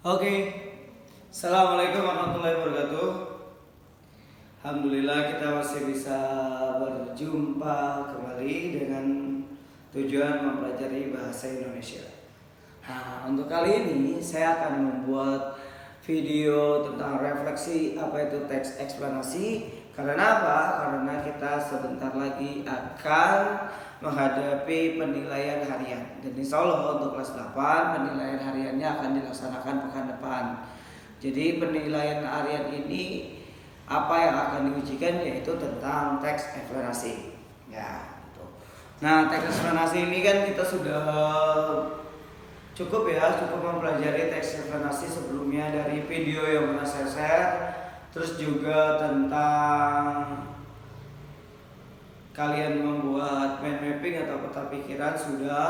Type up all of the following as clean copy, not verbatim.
Oke, Assalamualaikum warahmatullahi wabarakatuh. Alhamdulillah kita masih bisa berjumpa kembali dengan tujuan mempelajari bahasa Indonesia. Nah, untuk kali ini saya akan membuat video tentang refleksi apa itu teks eksplanasi. Karena apa? Karena kita sebentar lagi akan menghadapi penilaian harian. Dan insya Allah untuk kelas 8 penilaian hariannya akan dilaksanakan pekan depan. Jadi penilaian harian ini apa yang akan diujikan yaitu tentang teks eksplanasi. Ya, gitu. Nah, teks eksplanasi ini kan kita sudah cukup mempelajari teks eksplanasi sebelumnya dari video yang pernah saya share. Terus juga tentang kalian membuat mind mapping atau peta pikiran sudah.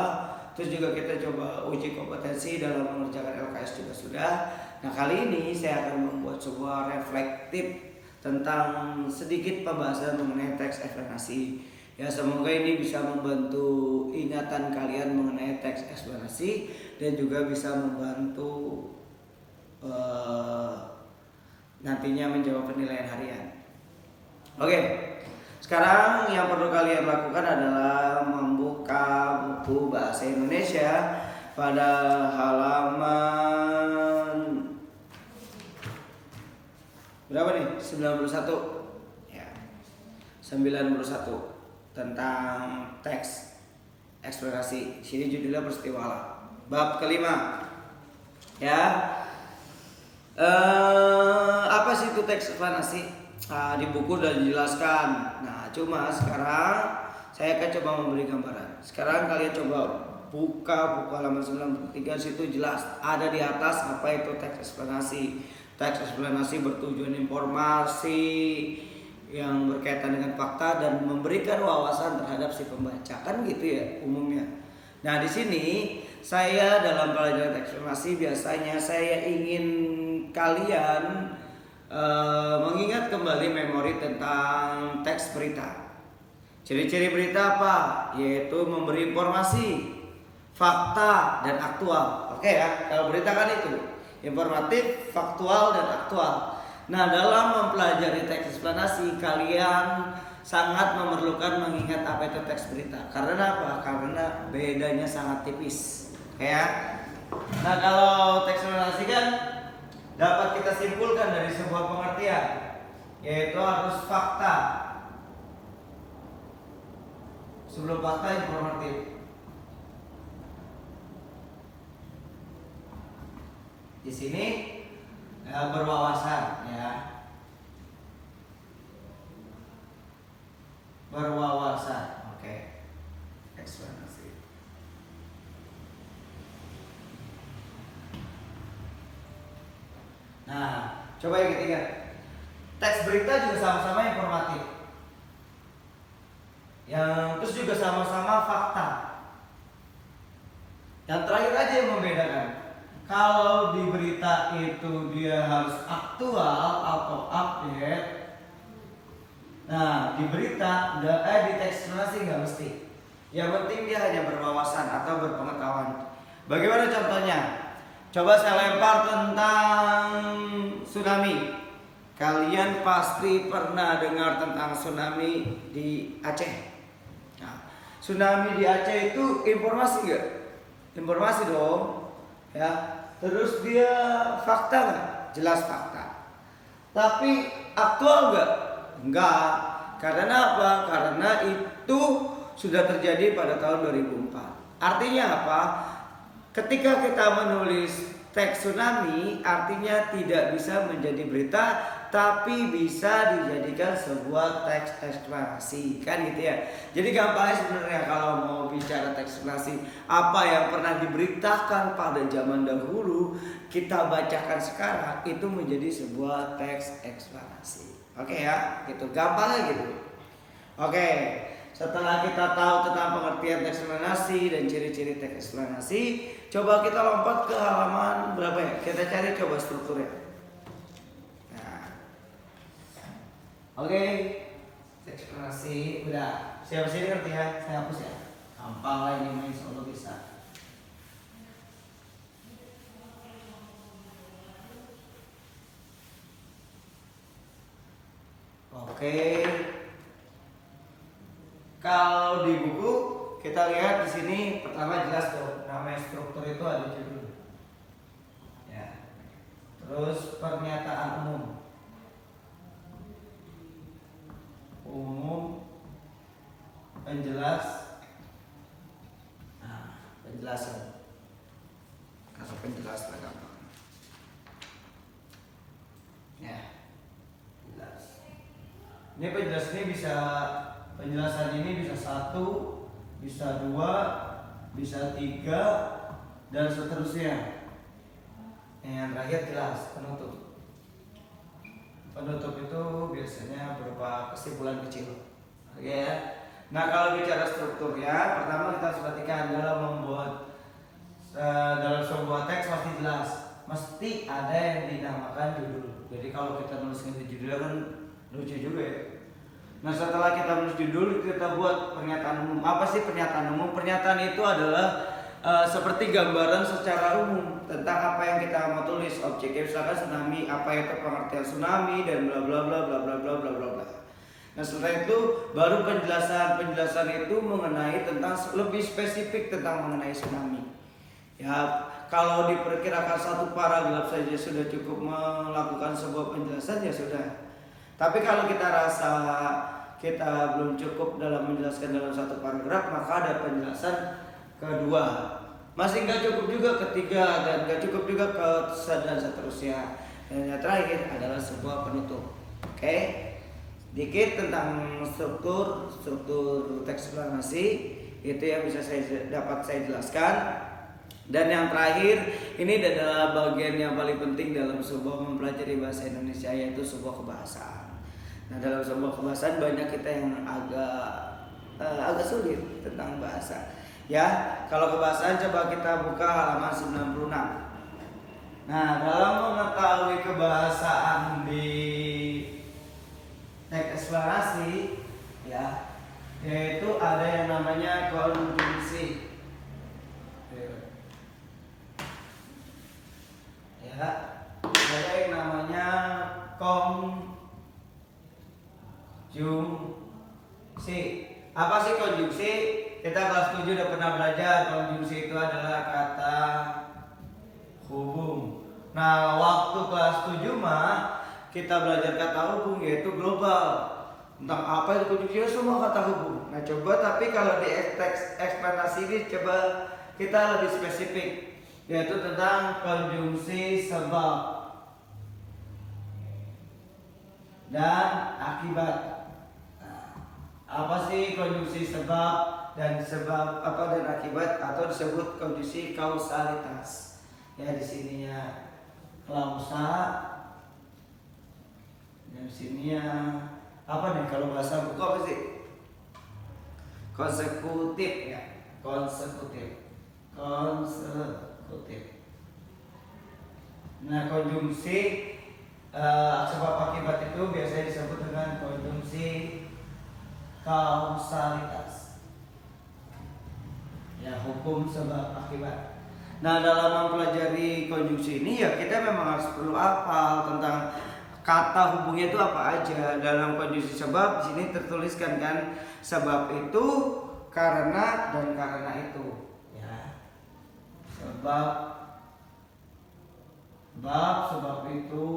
Terus juga kita coba uji kompetensi dalam mengerjakan LKS juga sudah. Nah, kali ini saya akan membuat sebuah reflektif tentang sedikit pembahasan mengenai teks eksplanasi. Ya, semoga ini bisa membantu ingatan kalian mengenai teks eksplanasi dan juga bisa membantu nantinya menjawab penilaian harian. Oke, sekarang yang perlu kalian lakukan adalah membuka buku bahasa Indonesia pada halaman berapa nih? 91. Ya. 91 tentang teks eksplanasi. Sini judulnya peristiwa alam. Bab kelima. Ya. Apa sih itu teks eksplanasi? Di buku udah dijelaskan. Nah, cuma sekarang saya akan coba memberi gambaran. Sekarang kalian coba buka buku halaman 93, situ jelas ada di atas apa itu teks eksplanasi. Teks eksplanasi bertujuan informasi yang berkaitan dengan fakta dan memberikan wawasan terhadap si pembaca, kan gitu ya umumnya. Nah, di sini saya dalam pelajaran teks eksplanasi biasanya saya ingin kalian mengingat kembali memori tentang teks berita. Ciri-ciri berita apa? Yaitu memberi informasi, fakta, dan aktual. Oke ya, kalau berita kan itu informatif, faktual, dan aktual. Nah, dalam mempelajari teks eksplanasi kalian sangat memerlukan mengingat apa itu teks berita. Karena apa? Karena bedanya sangat tipis. Ya. Nah, kalau teks eksplanasi kan dapat kita simpulkan dari sebuah pengertian, yaitu harus fakta. Sebelum fakta informatif. Di sini berwawasan ya. Berwawasan. Oke. Eksplanasi. Nah, coba yang ketiga. Teks berita juga sama-sama informatif. Yang terus juga sama-sama fakta. Yang terakhir aja yang membedakan. Kalau di berita itu dia harus aktual atau update. Nah, di berita di teks eksplanasi nggak mesti. Yang penting dia hanya berwawasan atau berpengetahuan. Bagaimana contohnya? Coba saya lempar tentang tsunami. Kalian pasti pernah dengar tentang tsunami di Aceh. Nah, tsunami di Aceh itu informasi nggak? Informasi dong. Ya. Terus dia fakta nggak? Jelas fakta. Tapi aktual nggak? Enggak. Karena apa? Karena itu sudah terjadi pada tahun 2004. Artinya apa? Ketika kita menulis teks tsunami, artinya tidak bisa menjadi berita, tapi bisa dijadikan sebuah teks eksplanasi, kan gitu ya. Jadi gampangnya sebenarnya kalau mau bicara teks eksplanasi, apa yang pernah diberitakan pada zaman dahulu kita bacakan sekarang itu menjadi sebuah teks eksplanasi. Oke ya, gitu gampangnya gitu. Oke. Setelah kita tahu tentang pengertian teks eksplanasi dan ciri-ciri teks eksplanasi, coba kita lompat ke halaman berapa ya? Kita cari coba strukturnya. Nah. Oke. Teks eksplanasi udah. Siapa sini ngerti ya? Saya hapus ya. Gampang lah ini, insya Allah bisa. Oke. Kalau di buku kita lihat di sini pertama jelas tuh namanya struktur itu ada judul. Ya. Terus pernyataan umum. Penjelas. Nah, penjelasan. Kata penjelas lah gampang. Ya. Jelas. Ini penjelasan ini bisa penjelasan ini bisa 1, bisa 2, bisa 3 dan seterusnya. Yang terakhir jelas penutup. Penutup itu biasanya berupa kesimpulan kecil. Oke ya. Nah kalau bicara strukturnya, pertama kita harus perhatikan dalam membuat dalam sebuah teks pasti jelas, mesti ada yang dinamakan judul. Jadi kalau kita nulis judulnya kan lucu juga ya. Nah setelah kita menulis judul, kita buat pernyataan umum. Apa sih pernyataan umum? Pernyataan itu adalah seperti gambaran secara umum tentang apa yang kita mau tulis. Objeknya misalkan tsunami, apa itu pengertian tsunami dan bla bla bla bla bla bla bla bla bla. Nah setelah itu baru penjelasan itu mengenai tentang lebih spesifik tentang mengenai tsunami. Ya kalau diperkirakan 1 paragraf saja sudah cukup melakukan sebuah penjelasan ya sudah. Tapi kalau kita rasa kita belum cukup dalam menjelaskan dalam 1 paragraf, maka ada penjelasan kedua. Masih nggak cukup juga ketiga dan nggak cukup juga ke dan seterusnya. Dan yang terakhir adalah sebuah penutup. Oke, dikit tentang struktur teks eksplanasi itu yang bisa saya jelaskan. Dan yang terakhir ini adalah bagian yang paling penting dalam sebuah mempelajari bahasa Indonesia, yaitu sebuah kebahasaan. Nah dalam sebuah kebahasaan banyak kita yang agak sulit tentang bahasa. Ya, kalau kebahasaan coba kita buka halaman 96. Nah, dalam mengetahui kebahasaan di teks eksplanasi ya, yaitu ada yang namanya konjungsi. Ya, ada yang namanya konjungsi. Apa sih konjungsi? Kita kelas 7 udah pernah belajar konjungsi itu adalah kata hubung. Nah, waktu kelas 7 mah kita belajar kata hubung yaitu global. Tentang apa itu konjungsi? Semua kata hubung. Nah, coba tapi kalau di teks eksplanasi ini coba kita lebih spesifik, yaitu tentang konjungsi sebab dan akibat. Apa sih konjungsi sebab dan akibat, atau disebut konjungsi kausalitas? Ya di sininya klausa, dan sininya apa nih kalau bahasa buku apa sih? Konsekutif ya, konsekutif. Nah konjungsi sebab akibat itu biasanya disebut dengan konjungsi kausalitas. Ya, hukum sebab akibat. Nah dalam mempelajari konjungsi ini ya kita memang harus perlu hafal tentang kata hubungnya itu apa aja. Dalam konjungsi sebab di sini tertuliskan kan, sebab itu karena dan karena itu. Ya. Sebab itu,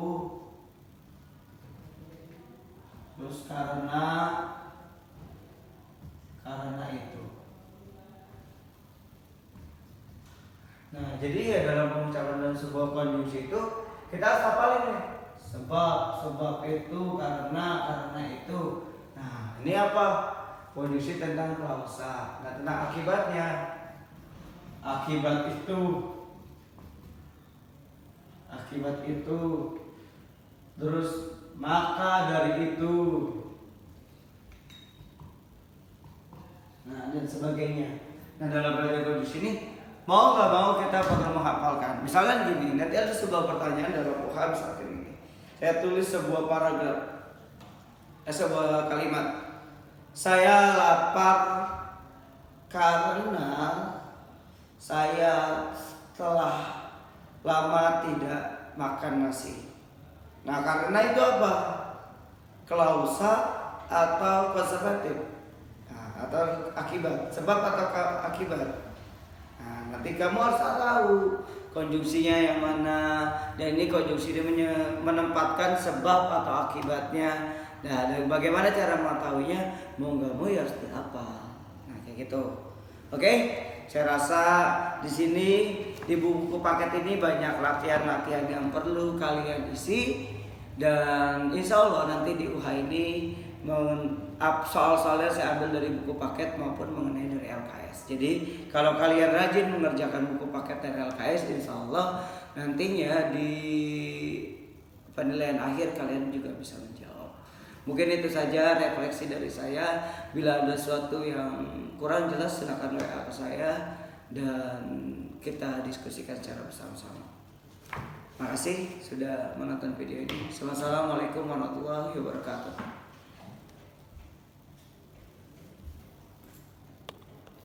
terus karena itu. Nah, jadi ya dalam pengucapan dalam sebuah konjungsi itu kita harus hafalin nih. Sebab itu karena itu. Nah, ini apa? Konjungsi tentang klausa. Nah, tentang akibatnya. Akibat itu. Terus maka dari itu. Nah, dan sebagainya. Nah, dalam belajar konjungsi ini mau nggak mau kita perlu menghafalkan. Misalnya gini, nanti ada sebuah pertanyaan dalam UHAM saat ini. Saya tulis sebuah paragraf, sebuah kalimat. Saya lapar karena saya telah lama tidak makan nasi. Nah karena itu apa? klausa atau konservatif, atau akibat, sebab atau akibat. Nah, nanti kamu harus tahu konjungsinya yang mana, dan ini konjungsi dia menempatkan sebab atau akibatnya. Nah, dan bagaimana cara mengetahuinya? Mau nggak mau ya harus dihafal. Nah, kayak gitu. Oke, saya rasa di sini di buku paket ini banyak latihan-latihan yang perlu kalian isi, dan insya Allah nanti di UH ini soal-soalnya saya ambil dari buku paket maupun mengenai dari LKS. Jadi kalau kalian rajin mengerjakan buku paket dari LKS, insya Allah nantinya di penilaian akhir kalian juga bisa menjawab. Mungkin itu saja refleksi dari saya. Bila ada sesuatu yang kurang jelas silakan WA ke saya dan kita diskusikan secara bersama-sama. Makasih sudah menonton video ini. Wassalamualaikum warahmatullahi wabarakatuh.